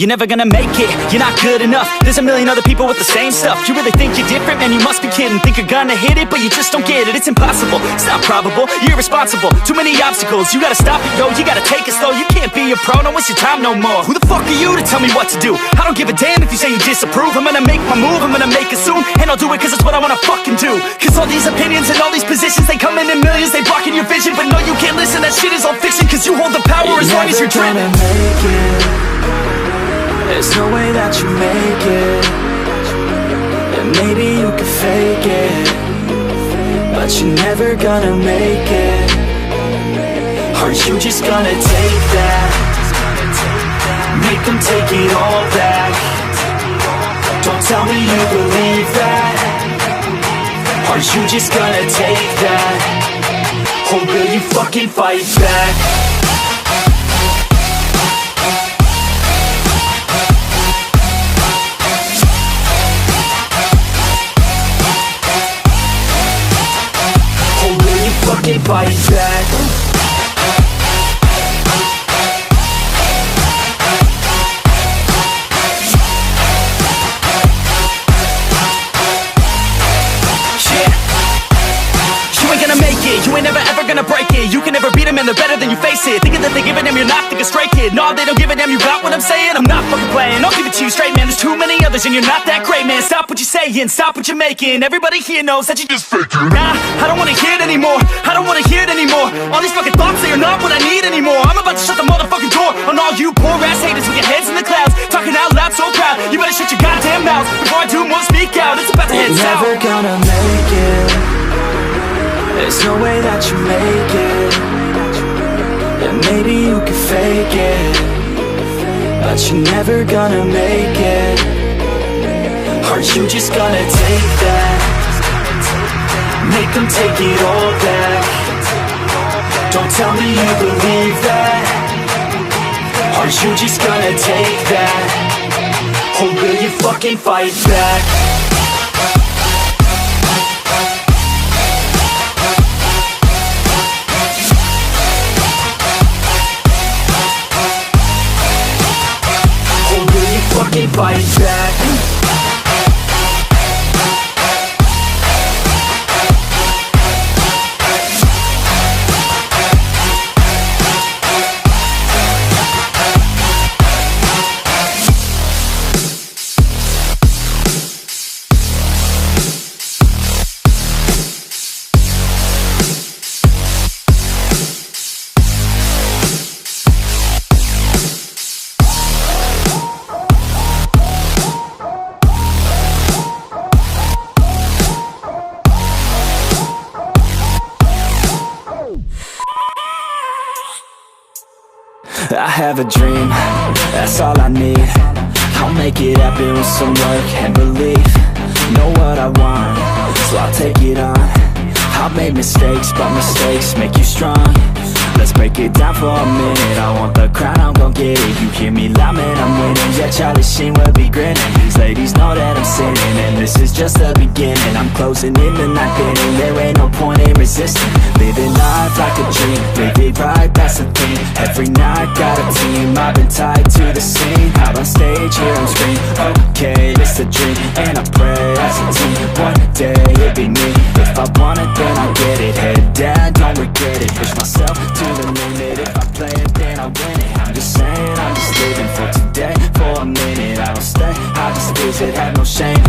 You're never gonna make it, you're not good enough. There's a million other people with the same stuff. You really think you're different? Man, you must be kidding. Think you're gonna hit it, but you just don't get it. It's impossible, it's not probable, you're irresponsible. Too many obstacles, you gotta stop it, yo. You gotta take it slow, you can't be a pro. Don't waste your time no more. Who the fuck are you to tell me what to do? I don't give a damn if you say you disapprove. I'm gonna make my move, I'm gonna make it soon. And I'll do it cause it's what I wanna fucking do. Cause all these opinions and all these positions, they come in millions, they blocking your vision. But no, you can't listen, that shit is all fiction. Cause you hold the power as long as you're driven. There's no way that you make it. And maybe you can fake it, but you're never gonna make it. Are you just gonna take that? Make them take it all back. Don't tell me you believe that. Are you just gonna take that? Or will you fucking fight back? Fucking fight back. You ain't never ever gonna break it. You can never beat them and they're better than you face it. Thinking that they give a damn, you're not thinking straight, kid. No, they don't give a damn, you got what I'm saying? I'm not fucking playing, I'll give it to you straight, man. There's too many others and you're not that great, man. Stop what you're saying, stop what you're making. Everybody here knows that you just faking. Nah, I don't wanna hear it anymore, I don't wanna hear it anymore. All these fucking thoughts, they are not what I need anymore. I'm about to shut the motherfucking door on all you poor ass haters with your heads in the clouds, talking out loud so proud. You better shut your goddamn mouth before I do more speak out. It's about to head south. Never gonna make it. There's no way that you make it. And maybe you can fake it, but you're never gonna make it. Are you just gonna take that? Make them take it all back. Don't tell me you believe that. Are you just gonna take that? Or will you fucking fight back? Fight back. I have a dream, that's all I need. I'll make it happen with some work and belief. Know what I want, so I'll take it on. I've made mistakes, but mistakes make you strong. Let's break it down for a minute. I want the crown, I'm gon' get it. You hear me loud, man, I'm winning. Yeah, Charlie Sheen will be grinning. These ladies know that I'm sinning, and this is just the beginning. I'm closing in the ninth inning. There ain't no point in resisting. Living life like a dream, live it right, that's the thing. Every night, got a team, I've been tied to the scene. Out on stage, here on screen. Okay, it's a dream, and I pray as a team. One day, it'll be me. If I want it, then I'll get it. Head down, don't regret it. Push myself to the limit. If I play it, then I win it. I'm just saying, I'm just living for today. For a minute, I don't stay, I just visit. Have no shame,